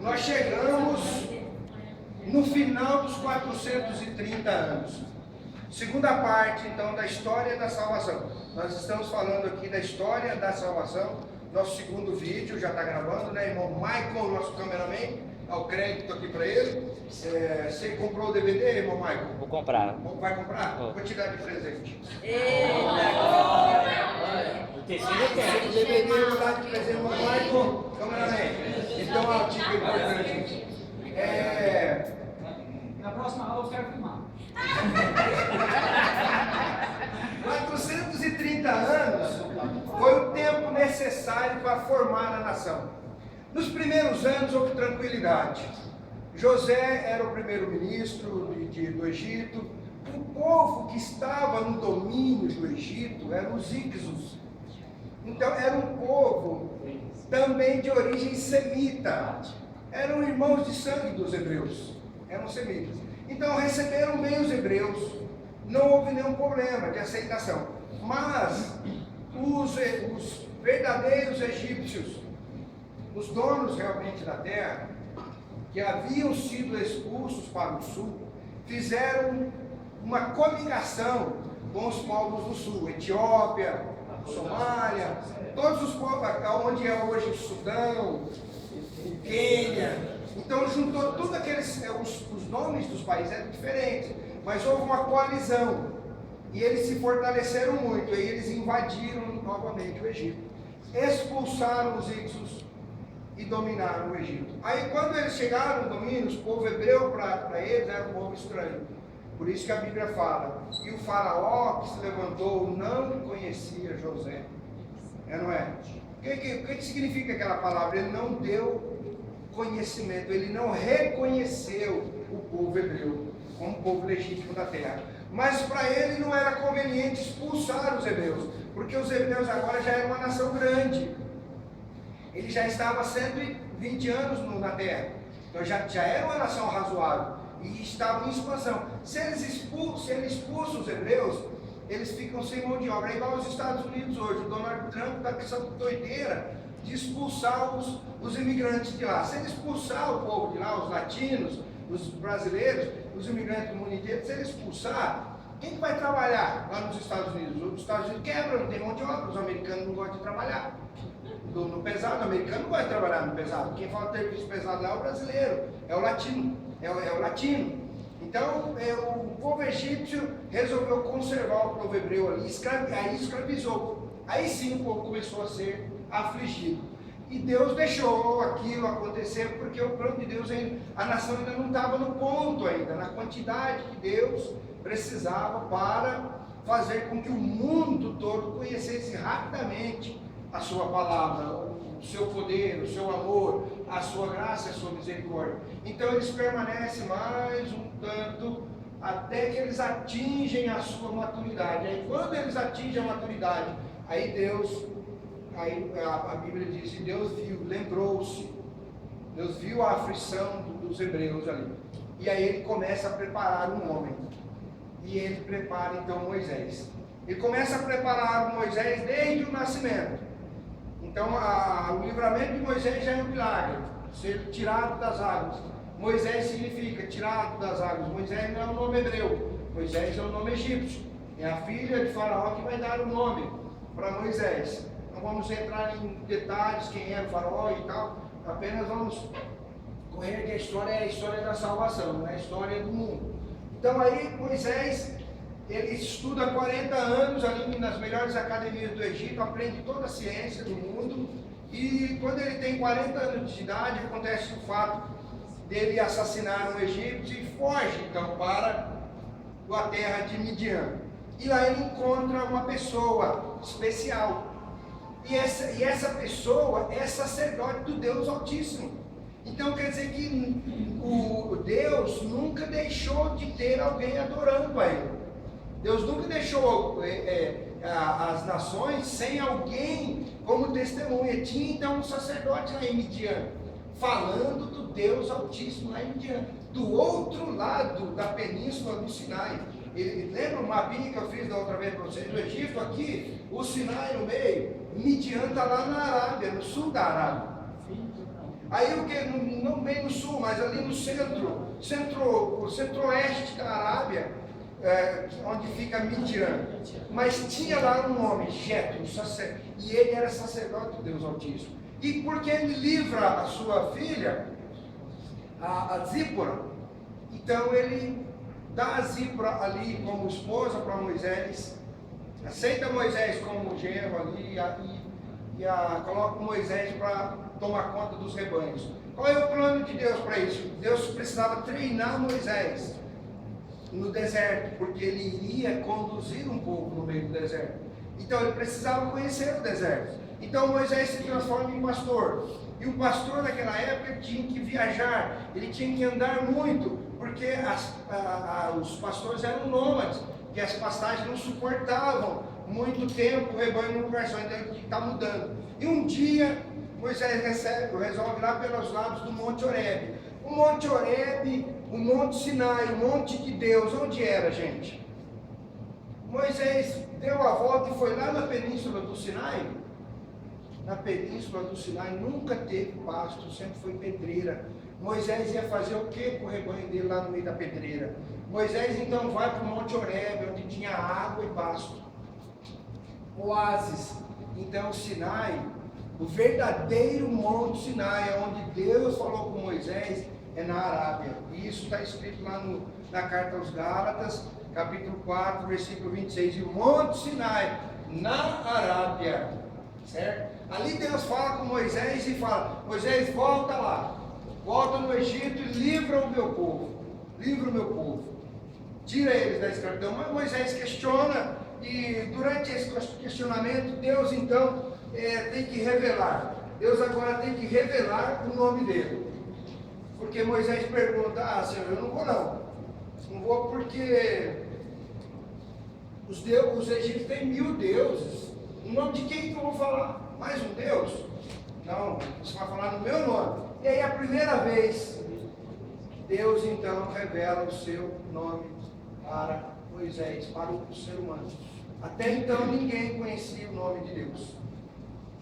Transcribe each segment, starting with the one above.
nós chegamos no final dos 430 anos. Segunda parte, então, da história da salvação. Nós estamos falando aqui da história da salvação. Nosso segundo vídeo já está gravando, né, irmão Michael, nosso cameraman? Dá o crédito aqui para ele. Você comprou o DVD, irmão Michael? Vou comprar. Vai comprar? Vou te dar de presente. O terceiro eu O quero. DVD eu vou dar de presente, irmão Michael, cameraman. Então, a dica importante. Na próxima aula eu quero filmar. 430 anos foi o tempo necessário para formar a nação. Nos primeiros anos houve tranquilidade. José era o primeiro-ministro do Egito. O povo que estava no domínio do Egito eram os Hicsos. Então era um povo também de origem semita. Eram irmãos de sangue dos hebreus. Eram semitas. Então receberam bem os hebreus. Não houve nenhum problema de aceitação. Mas os verdadeiros egípcios, os donos realmente da terra, que haviam sido expulsos para o sul, fizeram uma coligação com os povos do sul, Etiópia, Somália, todos os povos, onde é hoje o Sudão, o Quênia. Então juntou tudo aqueles, os nomes dos países eram diferentes, mas houve uma coalizão, e eles se fortaleceram muito, e eles invadiram novamente o Egito, expulsaram os Hicsos e dominaram o Egito. Aí quando eles chegaram no domínio, o povo hebreu para eles era um povo estranho. Por isso que a Bíblia fala, e o faraó que se levantou não conhecia José. Não é? O que significa aquela palavra? Ele não deu conhecimento, ele não reconheceu o povo hebreu como povo legítimo da terra. Mas para ele não era conveniente expulsar os hebreus, porque os hebreus agora já eram uma nação grande. Ele já estava há 120 anos na terra, então já era uma nação razoável e estava em expansão. Se ele expulsa os hebreus, eles ficam sem mão de obra. É igual aos Estados Unidos hoje. O Donald Trump está com essa doideira de expulsar os imigrantes de lá. Se ele expulsar o povo de lá, os latinos, os brasileiros, os imigrantes do mundo inteiro, se ele expulsar, quem que vai trabalhar lá nos Estados Unidos? Os Estados Unidos quebram, não tem mão de obra, os americanos não gostam de trabalhar. No pesado, o americano não vai trabalhar no pesado. Quem fala de serviço pesado lá é o brasileiro, é o latino, é o latino. Então, o povo egípcio resolveu conservar o povo hebreu ali, aí escravizou. Aí sim o povo começou a ser afligido. E Deus deixou aquilo acontecer, porque o plano de Deus, a nação ainda não estava no ponto ainda, na quantidade que Deus precisava para fazer com que o mundo todo conhecesse rapidamente a sua palavra, o seu poder, o seu amor, a sua graça e a sua misericórdia. Então eles permanecem mais um tanto até que eles atingem a sua maturidade. Aí quando eles atingem a maturidade, aí a Bíblia diz que Deus viu, lembrou-se, Deus viu a aflição dos hebreus ali. E aí ele começa a preparar um homem. E ele prepara então Moisés. Ele começa a preparar Moisés desde o nascimento. Então, o livramento de Moisés já é um milagre, ser tirado das águas. Moisés significa tirado das águas. Moisés não é o nome hebreu, Moisés é o nome egípcio. É a filha de Faraó que vai dar o nome para Moisés. Não vamos entrar em detalhes quem era o Faraó e tal, apenas vamos correr que a história é a história da salvação, não é a história do mundo. Então aí Moisés, ele estuda 40 anos ali nas melhores academias do Egito, aprende toda a ciência do mundo, e quando ele tem 40 anos de idade, acontece o fato dele assassinar um egípcio e foge então para a terra de Midian. E lá ele encontra uma pessoa especial, e essa pessoa é sacerdote do Deus Altíssimo. Então quer dizer que o Deus nunca deixou de ter alguém adorando a ele. Deus nunca deixou as nações sem alguém como testemunha. Tinha então um sacerdote lá em Midian, falando do Deus Altíssimo lá em Midian, do outro lado da península do Sinai. Lembra o mapinha que eu fiz da outra vez para vocês? Do Egito aqui, o Sinai no meio, Midian está lá na Arábia, no sul da Arábia. Aí o que? Não bem no sul, mas ali no centro-oeste da Arábia, onde fica Midian. Mas tinha lá um homem, Jetro, e ele era sacerdote do Deus Altíssimo. E porque ele livra a sua filha, a Zípora, então ele dá a Zípora ali como esposa para Moisés, aceita Moisés como genro ali e coloca Moisés para tomar conta dos rebanhos. Qual é o plano de Deus para isso? Deus precisava treinar Moisés no deserto, porque ele iria conduzir um povo no meio do deserto. Então ele precisava conhecer o deserto. Então Moisés se transforma em pastor. E o pastor naquela época tinha que viajar, ele tinha que andar muito, porque os pastores eram nômades, que as pastagens não suportavam muito tempo o rebanho no lugar só, então ele tinha que estar mudando. E um dia Moisés resolve lá pelos lados do Monte Horebe. O Monte Horebe, o Monte Sinai, o Monte de Deus, onde era, gente? Moisés deu a volta e foi lá na península do Sinai. Na península do Sinai nunca teve pasto, sempre foi pedreira. Moisés ia fazer o que com o rebanho dele lá no meio da pedreira? Moisés então vai para o Monte Horebe, onde tinha água e pasto. Oásis. Então Sinai, o verdadeiro Monte Sinai, onde Deus falou com Moisés, é na Arábia. E isso está escrito lá na carta aos Gálatas, capítulo 4, versículo 26. E o Monte Sinai, na Arábia, certo? Ali Deus fala com Moisés e fala: Moisés, volta lá, volta no Egito e livra o meu povo, livra o meu povo, tira eles da escravidão. Mas Moisés questiona, e durante esse questionamento Deus então tem que revelar. Deus agora tem que revelar o nome dele, porque Moisés pergunta: Senhor, eu não vou não vou porque os egípcios têm 1000 deuses, o nome de quem que eu vou falar? Mais um Deus? Não, você vai falar no meu nome. E aí a primeira vez, Deus então revela o seu nome para Moisés, para o ser humano. Até então ninguém conhecia o nome de Deus.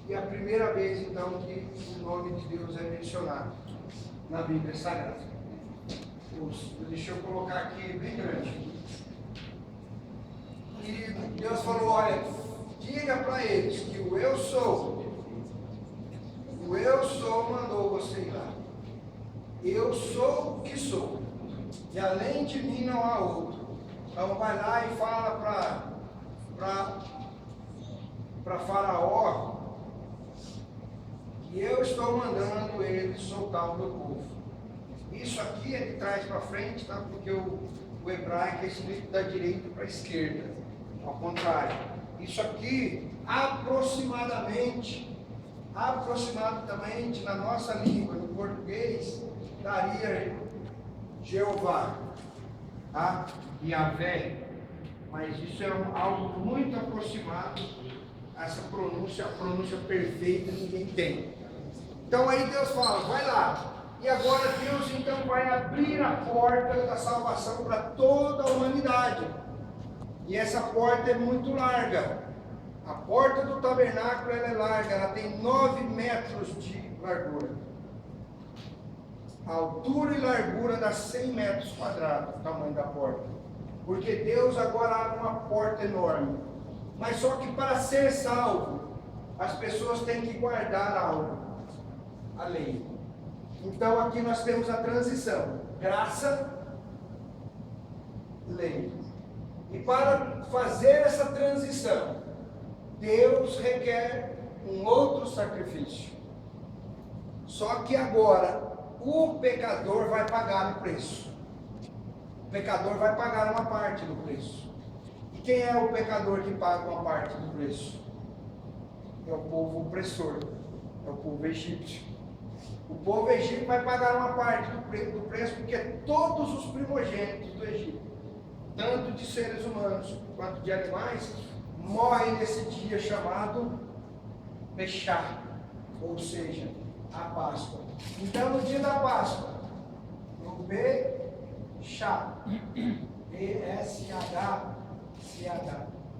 E a primeira vez então que o nome de Deus é mencionado na Bíblia Sagrada. Deixa eu colocar aqui bem grande. E Deus falou: olha, diga para eles que o Eu Sou mandou você ir lá. Eu sou o que sou, e além de mim não há outro. Então vai lá e fala para Faraó que eu estou mandando ele soltar o meu povo. Isso aqui é de trás para frente, tá? Porque o hebraico é escrito da direita para a esquerda, ao contrário. Isso aqui aproximadamente na nossa língua, no português, daria Jeová, tá? Yahvé, mas isso é algo muito aproximado. Essa pronúncia, a pronúncia perfeita ninguém tem. Então aí Deus fala: vai lá. E agora Deus então vai abrir a porta da salvação para toda a humanidade. E essa porta é muito larga. A porta do tabernáculo ela é larga, ela tem 9 metros de largura. A altura e largura dá 100 metros quadrados, o tamanho da porta. Porque Deus agora abre uma porta enorme. Mas só que para ser salvo, as pessoas têm que guardar algo, a lei. Então aqui nós temos a transição: graça, lei. E para fazer essa transição, Deus requer um outro sacrifício. Só que agora o pecador vai pagar o preço. O pecador vai pagar uma parte do preço. E quem é o pecador que paga uma parte do preço? É o povo opressor, é o povo egípcio. O povo egípcio vai pagar uma parte do preço, porque todos os primogênitos do Egito, tanto de seres humanos quanto de animais, morrem nesse dia chamado Peshá, ou seja, a Páscoa. Então no dia da Páscoa, no Peshá, P-S-H-C-H,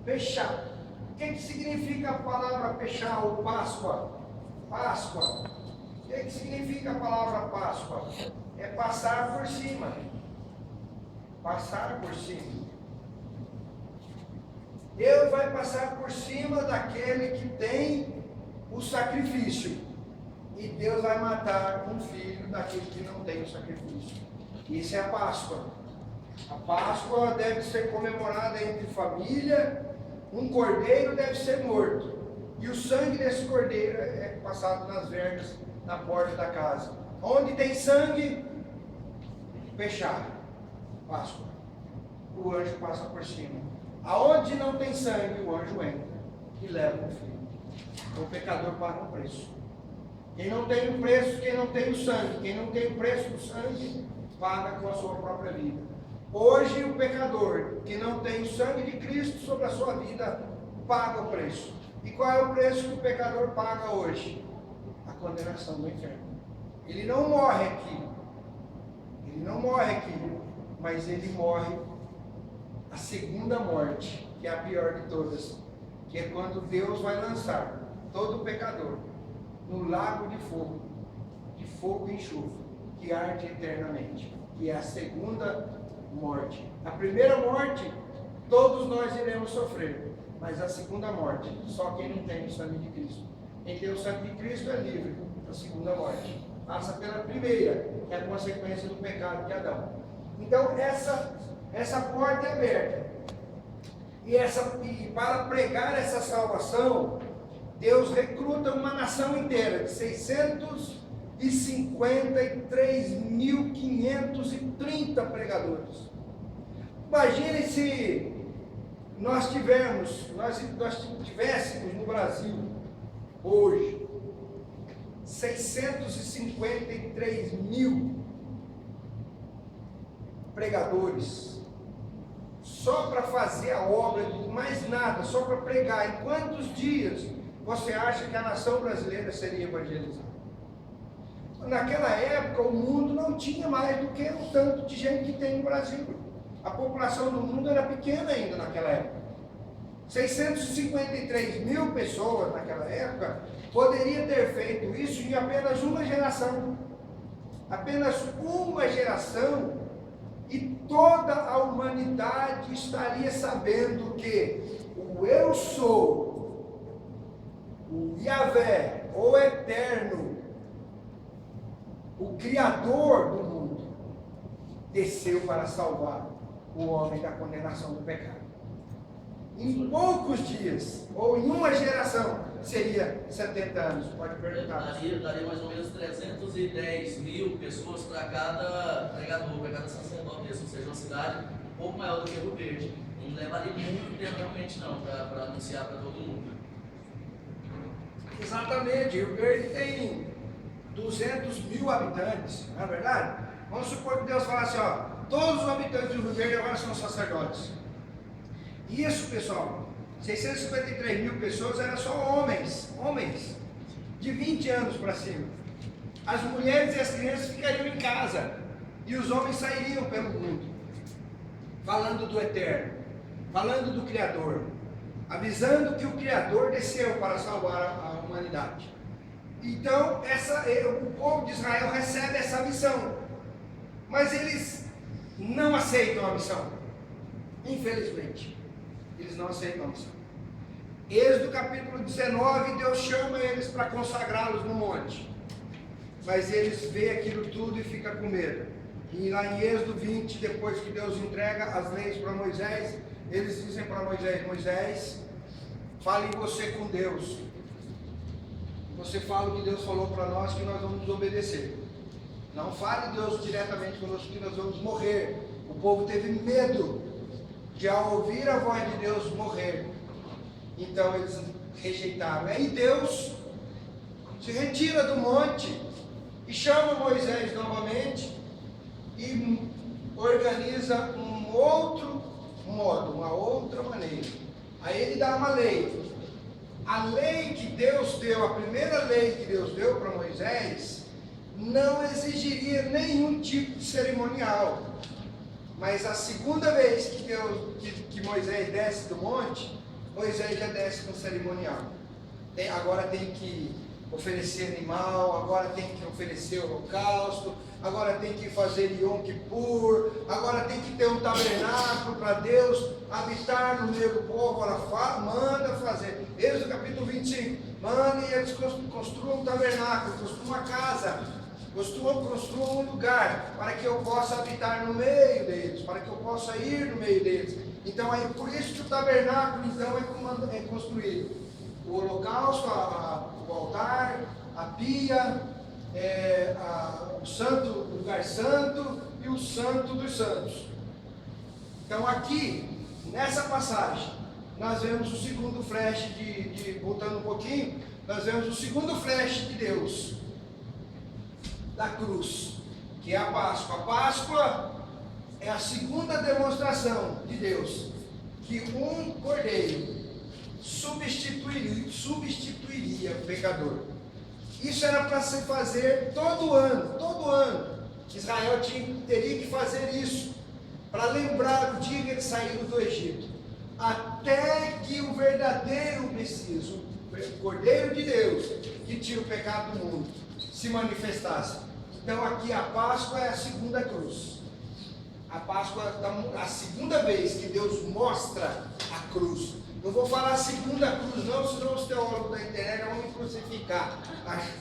Peshá. O que significa a palavra Peshá ou Páscoa? Páscoa que significa a palavra Páscoa? É passar por cima. Passar por cima. Deus vai passar por cima daquele que tem o sacrifício. E Deus vai matar um filho daquele que não tem o sacrifício. Isso é a Páscoa. A Páscoa deve ser comemorada entre família. Um cordeiro deve ser morto. E o sangue desse cordeiro é passado nas vergas, na porta da casa. Onde tem sangue, fechado. Páscoa. O anjo passa por cima. Aonde não tem sangue, o anjo entra e leva o filho. O pecador paga um preço. Quem não tem o preço, quem não tem o sangue, quem não tem o preço do sangue, paga com a sua própria vida. Hoje o pecador que não tem o sangue de Cristo sobre a sua vida, paga o preço. E qual é o preço que o pecador paga hoje? A condenação do inferno. Ele não morre aqui. Ele não morre aqui, mas ele morre a segunda morte, que é a pior de todas, que é quando Deus vai lançar todo pecador no lago de fogo e enxofre, que arde eternamente, que é a segunda morte. A primeira morte, todos nós iremos sofrer, mas a segunda morte, só quem não tem o sangue de Cristo. Quem tem o sangue de Cristo é livre da segunda morte. Passa pela primeira, que é a consequência do pecado de Adão. Então essa porta é aberta. E para pregar essa salvação, Deus recruta uma nação inteira de 653.530 pregadores. Imagine se nós tivéssemos no Brasil hoje 653 mil pregadores só para fazer a obra, mais nada, só para pregar. Em quantos dias você acha que a nação brasileira seria evangelizada? Naquela época o mundo não tinha mais do que o tanto de gente que tem no Brasil. A população do mundo era pequena ainda naquela época. 653 mil pessoas naquela época poderia ter feito isso em apenas uma geração. Apenas uma geração, e toda a humanidade estaria sabendo que o Eu Sou, o Yahvé, o Eterno, o Criador do mundo, desceu para salvar o homem da condenação do pecado. Em poucos dias, ou em uma geração, seria 70 anos, pode perguntar. Daria mais ou menos 310 mil pessoas para cada pregador, para cada sacerdote, ou seja, uma cidade um pouco maior do que Rio Verde. Não levaria muito tempo realmente não, para anunciar para todo mundo. Exatamente, Rio Verde tem 200 mil habitantes, não é verdade? Vamos supor que Deus falasse, ó, todos os habitantes do Rio Verde agora são sacerdotes. Isso, pessoal, 653 mil pessoas eram só homens de 20 anos para cima. As mulheres e as crianças ficariam em casa e os homens sairiam pelo mundo, falando do Eterno, falando do Criador, avisando que o Criador desceu para salvar a humanidade. Então, o povo de Israel recebe essa missão, mas eles não aceitam a missão, infelizmente. Eles não aceitam a missão. Êxodo capítulo 19, Deus chama eles para consagrá-los no monte. Mas eles veem aquilo tudo e ficam com medo. E lá em Êxodo 20, depois que Deus entrega as leis para Moisés, eles dizem para Moisés, Moisés, fale você com Deus. Você fala o que Deus falou para nós, que nós vamos obedecer. Não fale Deus diretamente conosco, que nós vamos morrer. O povo teve medo de, ao ouvir a voz de Deus, morrer. Então eles rejeitaram. Aí Deus se retira do monte e chama Moisés novamente e organiza um outro modo, uma outra maneira. Aí ele dá uma lei. A lei que Deus deu, a primeira lei que Deus deu para Moisés, não exigiria nenhum tipo de cerimonial. Mas a segunda vez que Moisés desce do monte, Moisés já desce com cerimonial. Agora tem que oferecer animal, agora tem que oferecer holocausto, agora tem que fazer Yom Kippur, agora tem que ter um tabernáculo para Deus habitar no meio do povo. Agora manda fazer. Êxodo capítulo 25, manda e eles construam um tabernáculo, construam uma casa, construam um lugar para que eu possa habitar no meio deles, para que eu possa ir no meio deles. Então é por isso que o tabernáculo então é construído. O holocausto, o altar, a pia, o lugar santo e o santo dos santos. Então aqui, nessa passagem, nós vemos o segundo flash voltando um pouquinho, nós vemos o segundo flash de Deus, da cruz, que é a Páscoa. A Páscoa é a segunda demonstração de Deus, que um cordeiro substituiria o pecador. Isso era para se fazer todo ano. Israel teria que fazer isso, para lembrar o dia que eles saíram do Egito, até que o verdadeiro Messias, o Cordeiro de Deus, que tira o pecado do mundo, se manifestasse. Então aqui a Páscoa é a segunda cruz. A Páscoa é a segunda vez que Deus mostra a cruz. Não vou falar a segunda cruz não, senão os teólogos da internet vão me crucificar,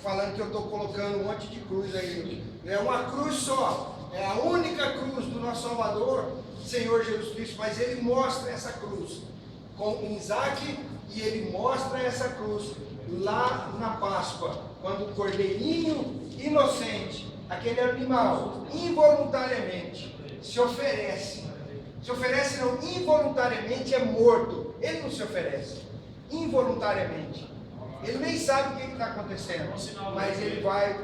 falando que eu estou colocando um monte de cruz aí. É uma cruz só, é a única cruz do nosso Salvador, Senhor Jesus Cristo, mas ele mostra essa cruz com Isaac, e ele mostra essa cruz lá na Páscoa, quando o cordeirinho inocente, aquele animal, involuntariamente se oferece não, involuntariamente é morto. Ele não se oferece, involuntariamente. Ele nem sabe o que está acontecendo, mas ele vai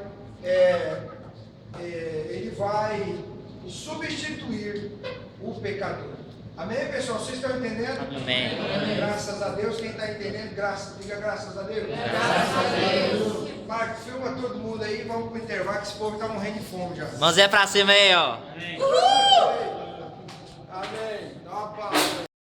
substituir o pecador. Amém, pessoal? Vocês estão entendendo? Amém. Graças a Deus. Quem está entendendo, diga graças a Deus. Graças a Deus. Marco, filma todo mundo aí, vamos para o intervalo, que esse povo está morrendo de fome já. Mãozinha pra cima aí, ó. Amém.